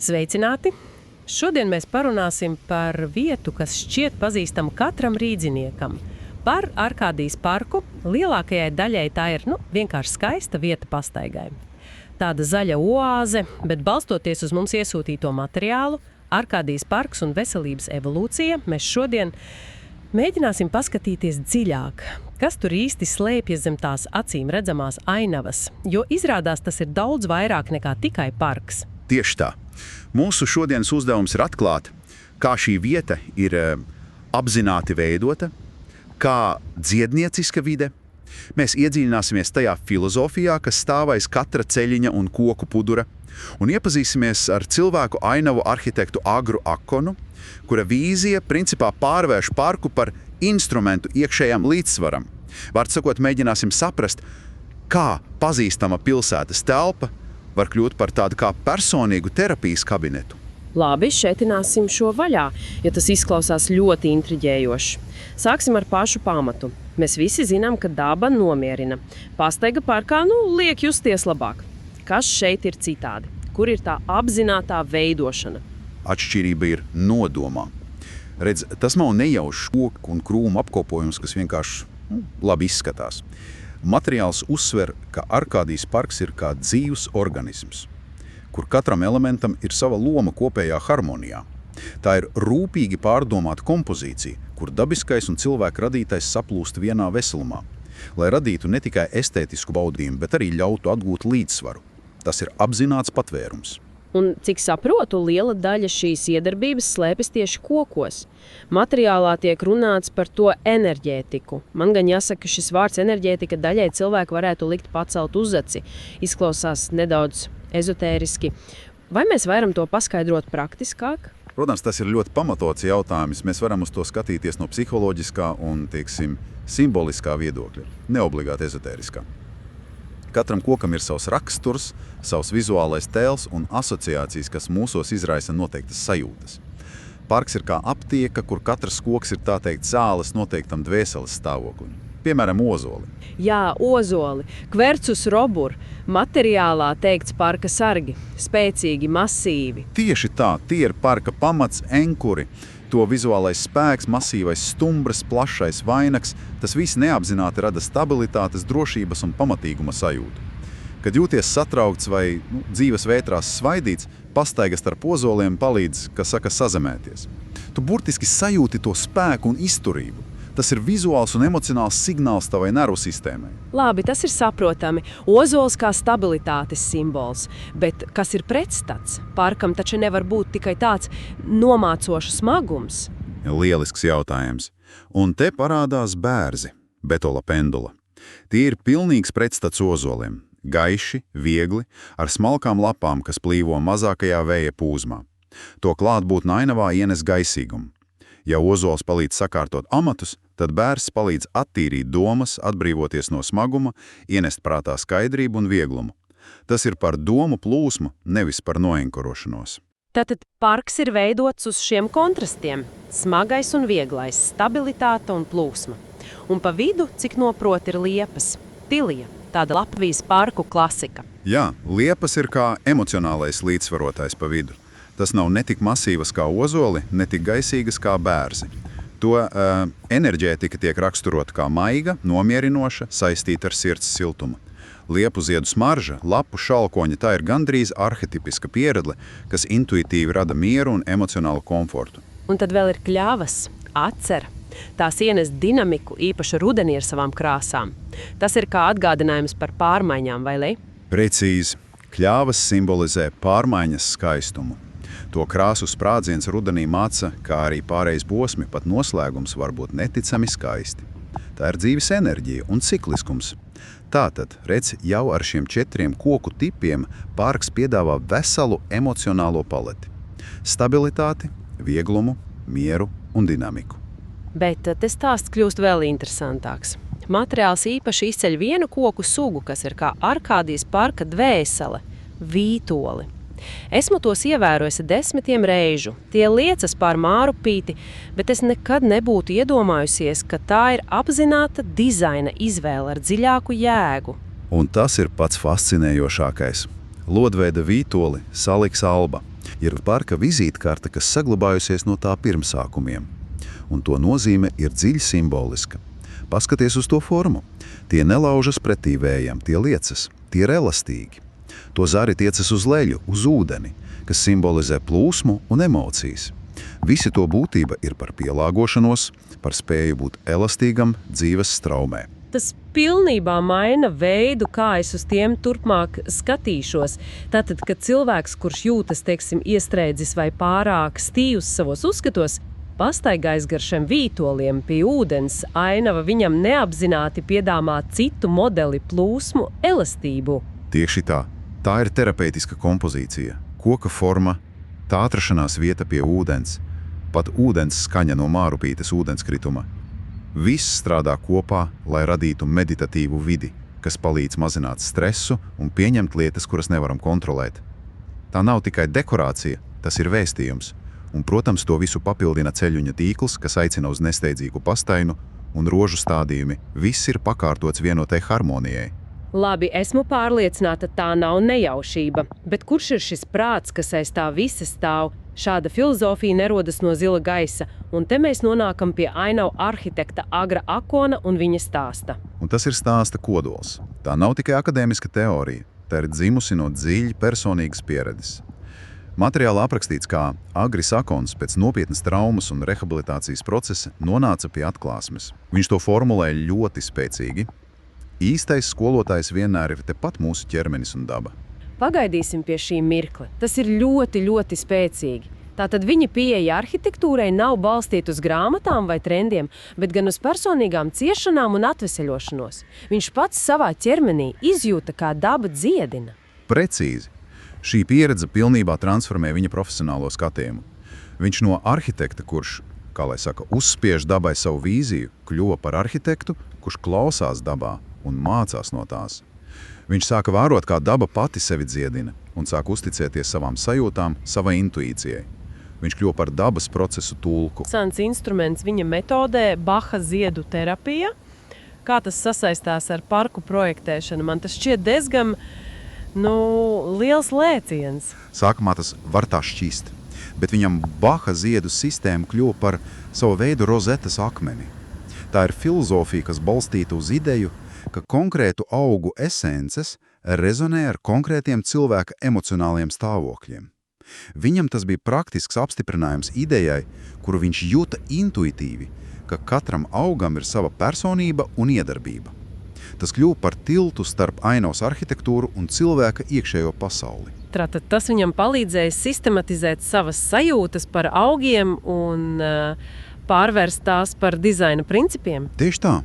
Sveicināti! Šodien mēs parunāsim par vietu, kas šķiet pazīstama katram rīdziniekam. Par Arkādijas parku. Lielākajai daļai tā ir vienkārši skaista vieta pastaigai. Tāda zaļa oāze, bet balstoties uz mums iesūtīto materiālu, Arkādijas parks un veselības evolūcija, mēs šodien mēģināsim paskatīties dziļāk, kas tur īsti slēpjas zem tās acīm redzamās ainavas, jo izrādās tas ir daudz vairāk nekā tikai parks. Tieši tā. Mūsu šodienas uzdevums ir atklāt, kā šī vieta ir apzināti veidota, kā dziednieciska vide. Mēs iedziļināsimies tajā filozofijā, kas stāv aiz katra ceļiņa un koku pudura, un iepazīsimies ar cilvēku ainavu arhitektu Agru Akonu, kura vīzija principā pārvērš parku par instrumentu iekšējam līdzsvaram. Vārds sakot, mēģināsim saprast, kā pazīstama pilsētas telpa var kļūt par tādu kā personīgu terapijas kabinetu. Labi, šetināsim šo vaļā, jo tas izklausās ļoti intriģējoši. Sāksim ar pašu pamatu. Mēs visi zinām, ka daba nomierina. Pastaiga parkā, liek justies labāk. Kas šeit ir citādi? Kur ir tā apzinātā veidošana? Atšķirība ir nodomā. Redz, tas nav nejaušs koku un krūmu apkopojums, kas vienkārši labi izskatās. Materiāls uzsver, ka Arkādijas parks ir kā dzīvs organisms, kur katram elementam ir sava loma kopējā harmonijā. Tā ir rūpīgi pārdomāta kompozīcija, kur dabiskais un cilvēka radītais saplūst vienā veselumā, lai radītu ne tikai estētisku baudījumu, bet arī ļautu atgūt līdzsvaru. Tas ir apzināts patvērums. Un, cik saprotu, liela daļa šīs iedarbības slēpjas tieši kokos. Materiālā tiek runāts par to enerģētiku. Man gan jāsaka, ka šis vārds enerģētika daļai cilvēku varētu likt pacelt uz aci. Izklausās nedaudz ezotēriski. Vai mēs varam to paskaidrot praktiskāk? Protams, tas ir ļoti pamatots jautājums. Mēs varam uz to skatīties no psiholoģiskā un, simboliskā viedokļa, neobligāti ezotēriskā. Katram kokam ir savs raksturs, savs vizuālais tēls un asociācijas, kas mūsos izraisa noteiktas sajūtas. Parks ir kā aptieka, kur katrs koks ir tā teikt zāles noteiktam dvēseles stāvoklim. Piemēram, ozoli. Jā, ozoli. Quercus robur. Materiālā teikts parka sargi. Spēcīgi, masīvi. Tieši tā, tie ir parka pamats, enkuri. To vizuālais spēks, masīvais stumbrs, plašais vainags, tas viss neapzināti rada stabilitātes, drošības un pamatīguma sajūtu. Kad jūties satraukts vai dzīves vētrās svaidīts, pastaiga starp ozoliem palīdz, sazemēties. Tu burtiski sajūti to spēku un izturību. Tas ir vizuāls un emocionāls signāls tavai nervu sistēmai. Labi, tas ir saprotami. Ozols kā stabilitātes simbols. Bet kas ir pretstats? Parkam taču nevar būt tikai tāds nomācošs smagums. Lielisks jautājums. Un te parādās bērzi, betola pendula. Tie ir pilnīgs pretstats ozoliem. Gaiši, viegli, ar smalkām lapām, kas plīvo mazākajā vēja pūzmā. To klātbūtne ainavā ienes gaisīgumu. Ja ozols palīdz sakārtot amatus, tad bērs palīdz attīrīt domas, atbrīvoties no smaguma, ienest prātā skaidrību un vieglumu. Tas ir par domu plūsmu, nevis par noenkurošanos. Tātad parks ir veidots uz šiem kontrastiem – smagais un vieglais, stabilitāte un plūsma. Un pa vidu, cik noprot, ir liepas, tilija, tāda Latvijas parku klasika. Jā, liepas ir kā emocionālais līdzsvarotājs pa vidu. Tas nav ne tik masīvas kā ozoli, ne tik gaisīgas kā bērzi. To enerģētika tiek raksturota kā maiga, nomierinoša, saistīta ar sirds siltumu. Liepu ziedu smarža, lapu šalkoņa, tā ir gandrīz arhetipiska pieredle, kas intuitīvi rada mieru un emocionālu komfortu. Un tad vēl ir kļavas, atcer. Tās ienes dinamiku, īpaši rudenī ar savām krāsām. Tas ir kā atgādinājums par pārmaiņām, vai ne? Precīzi. Kļavas simbolizē pārmaiņas skaistumu. To krāsu sprādziens rudenī māca, kā arī pārējais posmi, pat noslēgums var būt neticami skaisti. Tā ir dzīves enerģija un cikliskums. Tātad, redz, jau ar šiem 4 koku tipiem parks piedāvā veselu emocionālo paleti. Stabilitāti, vieglumu, mieru un dinamiku. Bet te stāsts kļūst vēl interesantāks. Materiāls īpaši izceļ vienu koku sugu, kas ir kā Arkādijas parka dvēsele – vītoli. Esmu tos ievērojusi 10 reižu. Tie liecas pār mārupīti, bet es nekad nebūtu iedomājusies, ka tā ir apzināta dizaina izvēle ar dziļāku jēgu. Un tas ir pats fascinējošākais. Lodveida vītoli saliks Alba. Ir parka vizītkarte, kas saglabājusies no tā pirmsākumiem. Un to nozīme ir dziļi simboliska. Paskaties uz to formu. Tie nelaužas pretī vējam, tie liecas, tie ir elastīgi. To zari tiecas uz leļu, uz ūdeni, kas simbolizē plūsmu un emocijas. Visi to būtība ir par pielāgošanos, par spēju būt elastīgam dzīves straumē. Tas pilnībā maina veidu, kā es uz tiem turpmāk skatīšos. Tātad, kad cilvēks, kurš jūtas, iestrēdzis vai pārāk stīvs savos uzskatos, pastaigājis gar šiem vītoliem pie ūdens, ainava viņam neapzināti piedāvā citu modeli plūsmu, elastību. Tieši tā. Tā ir terapeitiska kompozīcija. Koka forma, tā atrašanās vieta pie ūdens, pat ūdens skaņa no mārupītes ūdenskrituma. Viss strādā kopā, lai radītu meditatīvu vidi, kas palīdz mazināt stresu un pieņemt lietas, kuras nevaram kontrolēt. Tā nav tikai dekorācija, tas ir vēstījums. Un, protams, to visu papildina ceļuņa tīkls, kas aicina uz nesteidzīgu pastainu un rožu stādījumi. Viss ir pakārtots vienotai harmonijai. Labi, esmu pārliecināta, tā nav nejaušība. Bet kurš ir šis prāts, kas aiz tā visa stāv? Šāda filozofija nerodas no zila gaisa, un te mēs nonākam pie ainavu arhitekta Agra Akona un viņa stāsta. Un tas ir stāsta kodols. Tā nav tikai akadēmiska teorija, tā ir dzimusi no dziļi personīgas pieredzes. Materiāli aprakstīts, kā Agris Akons pēc nopietnas traumas un rehabilitācijas procesa nonāca pie atklāsmes. Viņš to formulē ļoti spēcīgi. Īstais skolotājs vienmēr ir tepat mūsu ķermenis un daba. Pagaidīsim pie šī mirkla. Tas ir ļoti, ļoti spēcīgi. Tātad viņa pieeja arhitektūrai nav balstīta uz grāmatām vai trendiem, bet gan uz personīgām ciešanām un atveseļošanos. Viņš pats savā ķermenī izjūta, kā daba dziedina. Precīzi. Šī pieredze pilnībā transformē viņa profesionālo skatījumu. Viņš no arhitekta, kurš, kā lai saka, uzspiež dabai savu vīziju, kļuva par arhitektu, kurš klausās dabā un mācās no tās. Viņš sāka vērot, kā daba pati sevi dziedina un sāka uzticēties savām sajūtām, savai intuīcijai. Viņš kļuva par dabas procesu tulku. Sants instruments viņa metodē Baha ziedu terapija. Kā tas sasaistās ar parku projektēšanu? Man tas šķiet diezgan, liels lēciens. Sākumā tas var tā šķist, bet viņam Baha ziedu sistēma kļuva par savu veidu rozetes akmeni. Tā ir filozofija, kas balstīta uz ideju, ka konkrētu augu esences rezonē ar konkrētiem cilvēka emocionāliem stāvokļiem. Viņam tas bija praktisks apstiprinājums idejai, kuru viņš jūta intuitīvi, ka katram augam ir sava personība un iedarbība. Tas kļuva par tiltu starp ainavas arhitektūru un cilvēka iekšējo pasauli. Tātad tas viņam palīdzēja sistematizēt savas sajūtas par augiem un pārvērst tās par dizaina principiem? Tieši tā.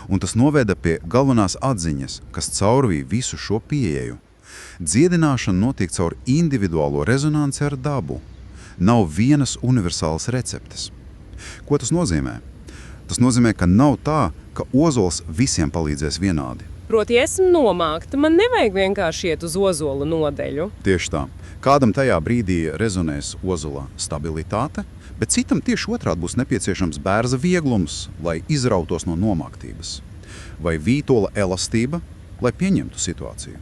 Un tas noveda pie galvenās atziņas, kas caurvīja visu šo pieeju. Dziedināšana notiek caur individuālo rezonanci ar dabu. Nav vienas universālas receptes. Ko tas nozīmē? Tas nozīmē, ka nav tā, ka ozols visiem palīdzēs vienādi. Proti, esmu nomākta, man nevajag vienkārši iet uz ozola nodeļu. Tieši tā. Kādam tajā brīdī rezonēs ozola stabilitāte, bet citam tieši otrādi būs nepieciešams bērza vieglums, lai izrautos no nomāktības. Vai vītola elastība, lai pieņemtu situāciju.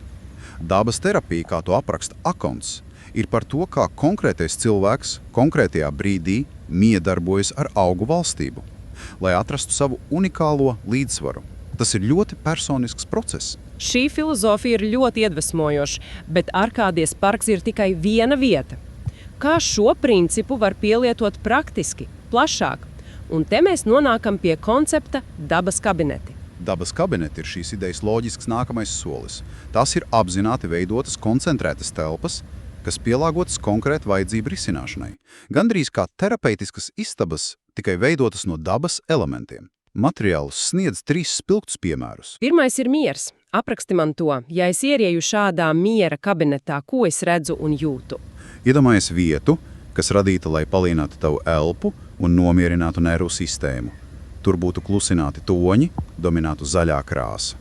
Dabas terapija, kā to apraksta Akons, ir par to, kā konkrētais cilvēks konkrētajā brīdī miedarbojas ar augu valstību, lai atrastu savu unikālo līdzsvaru. Tas ir ļoti personisks process. Šī filozofija ir ļoti iedvesmojoša, bet Arkādijas parks ir tikai viena vieta. Kā šo principu var pielietot praktiski, plašāk? Un te mēs nonākam pie koncepta dabas kabineti. Dabas kabineti ir šīs idejas loģisks nākamais solis. Tās ir apzināti veidotas koncentrētas telpas, kas pielāgotas konkrētu vajadzību risināšanai. Gandrīz kā terapeitiskas istabas, tikai veidotas no dabas elementiem. Materiālus sniedz 3 spilgtus piemērus. Pirmais ir miers. Apraksti man to. Ja es ierieju šādā miera kabinetā, ko es redzu un jūtu? Iedomājies vietu, kas radīta, lai palīnātu tavu elpu un nomierinātu nervu sistēmu. Tur būtu klusināti toņi, dominētu zaļā krāsa.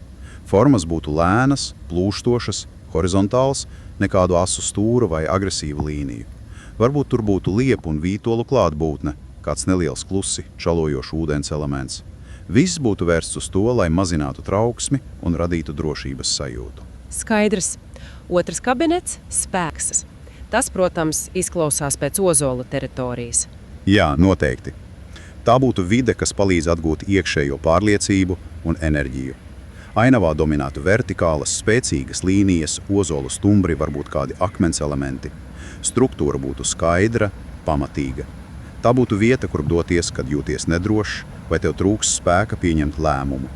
Formas būtu lēnas, plūštošas, horizontāls, nekādu asu stūru vai agresīvu līniju. Varbūt tur būtu liepu un vītolu klātbūtne, kāds neliels klusi, čalojošs ūdens elements. Viss būtu vērsts uz to, lai mazinātu trauksmi un radītu drošības sajūtu. Skaidrs. Otrs kabinets – spēks. Tas, protams, izklausās pēc ozola teritorijas. Jā, noteikti. Tā būtu vide, kas palīdz atgūt iekšējo pārliecību un enerģiju. Ainavā dominētu vertikālas, spēcīgas līnijas, ozolu stumbri, varbūt kādi akmens elementi. Struktūra būtu skaidra, pamatīga. Tā būtu vieta, kur doties, kad jūties nedrošs, vai tev trūks spēka pieņemt lēmumu.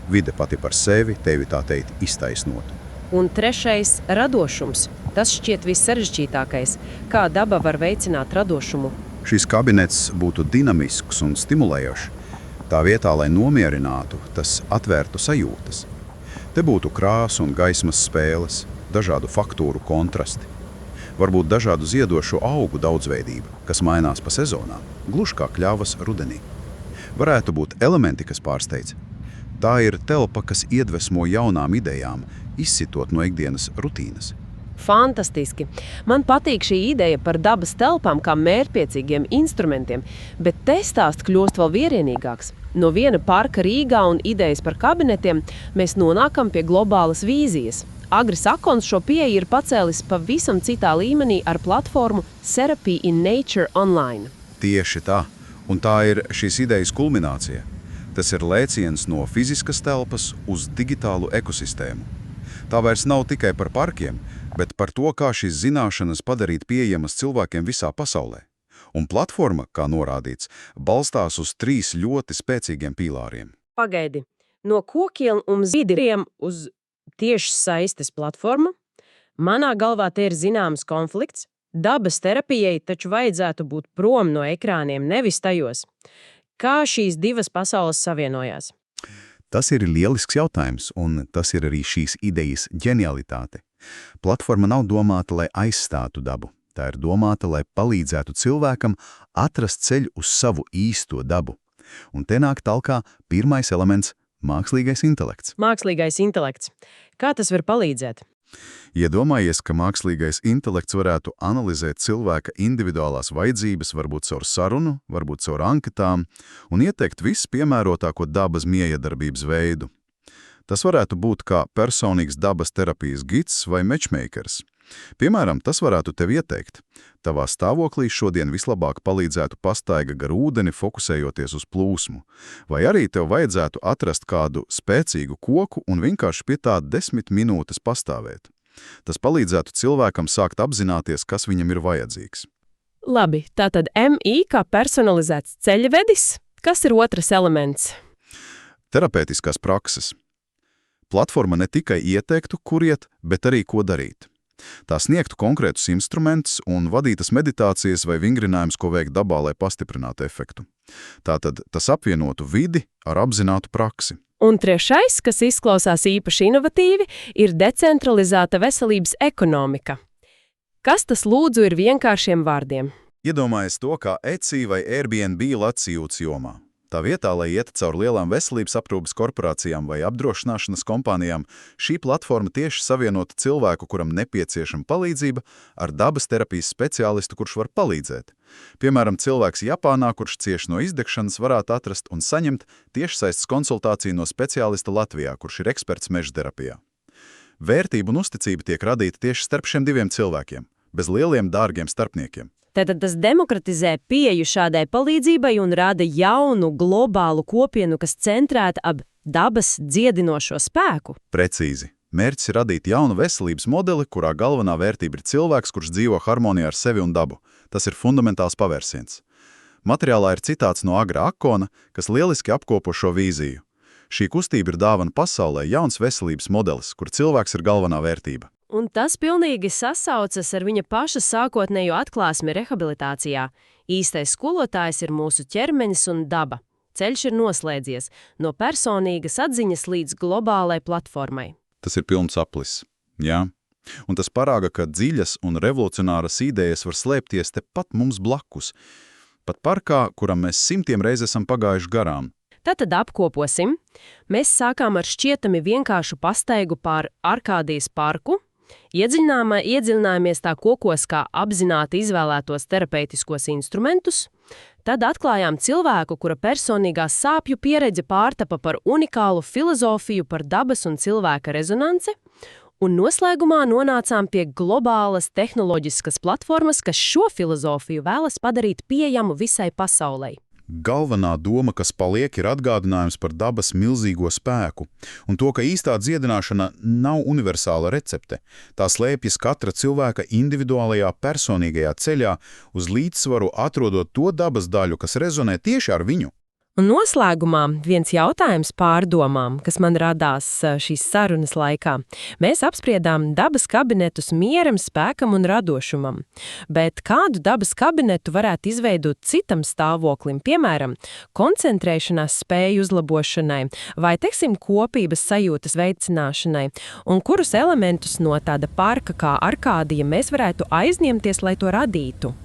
Vide pati par sevi tevi tā teikt iztaisnotu. Un trešais – radošums. Tas šķiet vissarežģītākais. Kā daba var veicināt radošumu? Šis kabinets būtu dinamisks un stimulējošs. Tā vietā, lai nomierinātu, tas atvērtu sajūtas. Te būtu krāsu un gaismas spēles, dažādu faktūru kontrasti. Varbūt dažādu ziedošo augu daudzveidība, kas mainās pa sezonām, gluži kā kļavas rudenī. Varētu būt elementi, kas pārsteidz. Tā ir telpa, kas iedvesmo jaunām idejām, izsitot no ikdienas rutīnas. Fantastiski! Man patīk šī ideja par dabas telpām kā mērķtiecīgiem instrumentiem, bet te stāsts kļūst vēl vierienīgāks. No viena parka Rīgā un idejas par kabinetiem mēs nonākam pie globālas vīzijas. Agris Akons šo pieeju ir pacēlis pavisam citā līmenī ar platformu Therapy in Nature Online. Tieši tā, un tā ir šīs idejas kulminācija. Tas ir lēciens no fiziskas telpas uz digitālu ekosistēmu. Tā vairs nav tikai par parkiem, bet par to, kā šīs zināšanas padarīt pieejamas cilvēkiem visā pasaulē. Un platforma, kā norādīts, balstās uz 3 ļoti spēcīgiem pīlāriem. Pagaidi, no kokiem un zīdiem uz tieši saistes platforma? Manā galvā te ir zināms konflikts. Dabas terapijai taču vajadzētu būt prom no ekrāniem, nevis tajos. Kā šīs divas pasaules savienojās? Tas ir lielisks jautājums, un tas ir arī šīs idejas ģenialitāte. Platforma nav domāta, lai aizstātu dabu. Tā ir domāta, lai palīdzētu cilvēkam atrast ceļu uz savu īsto dabu. Un te nāk talkā pirmais elements – mākslīgais intelekts. Mākslīgais intelekts. Kā tas var palīdzēt? Iedomājies, ka mākslīgais intelekts varētu analizēt cilvēka individuālās vajadzības, varbūt caur sarunu, varbūt caur anketām, un ieteikt vispiemērotāko dabas miejadarbības veidu. Tas varētu būt kā personīgs dabas terapijas gids vai matchmakers. Piemēram, tas varētu tev ieteikt. Tavā stāvoklī šodien vislabāk palīdzētu pastaiga gar ūdeni, fokusējoties uz plūsmu. Vai arī tev vajadzētu atrast kādu spēcīgu koku un vienkārši pie tā 10 minūtes pastāvēt. Tas palīdzētu cilvēkam sākt apzināties, kas viņam ir vajadzīgs. Labi, tātad MI kā personalizēts ceļvedis. Kas ir otrs elements? Terapeitiskās prakses. Platforma ne tikai ieteiktu, kur iet, bet arī ko darīt. Tā sniegtu konkrētus instrumentus un vadītas meditācijas vai vingrinājumus, ko veikt dabā, lai pastiprinātu efektu. Tātad tas apvienotu vidi ar apzinātu praksi. Un trešais, kas izklausās īpaši inovatīvi, ir decentralizēta veselības ekonomika. Kas tas lūdzu ir vienkāršiem vārdiem? Iedomājies to, kā Etsy vai Airbnb lacījūts jomā. Tā vietā, lai iet caur lielām veselības aprūpes korporācijām vai apdrošināšanas kompānijām, šī platforma tieši savienota cilvēku, kuram nepieciešama palīdzība, ar dabas terapijas speciālistu, kurš var palīdzēt. Piemēram, cilvēks Japānā, kurš cieš no izdegšanas, varētu atrast un saņemt tiešsaistes konsultāciju no speciālista Latvijā, kurš ir eksperts mežterapijā. Vērtība un uzticība tiek radīta tieši starp šiem diviem cilvēkiem, bez lieliem, dārgiem starpniekiem. Tātad tas demokratizē pieeju šādai palīdzībai un rada jaunu globālu kopienu, kas centrēta ap dabas dziedinošo spēku. Precīzi. Mērķis ir radīt jaunu veselības modeli, kurā galvenā vērtība ir cilvēks, kurš dzīvo harmonijā ar sevi un dabu. Tas ir fundamentāls pavērsiens. Materiālā ir citāts no Agra Akona, kas lieliski apkopo šo vīziju. Šī kustība ir dāvana pasaulē jauns veselības modelis, kur cilvēks ir galvenā vērtība. Un tas pilnīgi sasaucas ar viņa paša sākotnējo atklāsmi rehabilitācijā. Īstais skolotājs ir mūsu ķermenis un daba. Ceļš ir noslēdzies no personīgas atziņas līdz globālai platformai. Tas ir pilns aplis, jā. Un tas parāda, ka dziļas un revolucionāras idejas var slēpties tepat mums blakus. Pat parkā, kuram mēs 100 reizes esam pagājuši garām. Tātad apkoposim. Mēs sākām ar šķietami vienkāršu pastaigu pār Arkādijas parku. Iedziļinājāmies tā kokos kā apzināti izvēlētos terapeitiskos instrumentus, tad atklājām cilvēku, kura personīgā sāpju pieredze pārtapa par unikālu filozofiju par dabas un cilvēka rezonanci, Un noslēgumā nonācām pie globālas tehnoloģiskas platformas, kas šo filozofiju vēlas padarīt pieejamu visai pasaulei. Galvenā doma, kas paliek, ir atgādinājums par dabas milzīgo spēku un to, ka īstā dziedināšana nav universāla recepte. Tā slēpjas katra cilvēka individuālajā personīgajā ceļā uz līdzsvaru, atrodot to dabas daļu, kas rezonē tieši ar viņu. Un noslēgumā viens jautājums pārdomām, kas man radās šīs sarunas laikā. Mēs apspriedām dabas kabinetus mieram, spēkam un radošumam. Bet kādu dabas kabinetu varētu izveidot citam stāvoklim, piemēram, koncentrēšanās spēju uzlabošanai vai, teiksim, kopības sajūtas veicināšanai, un kurus elementus no tāda parka kā Arkādija mēs varētu aizņemties, lai to radītu?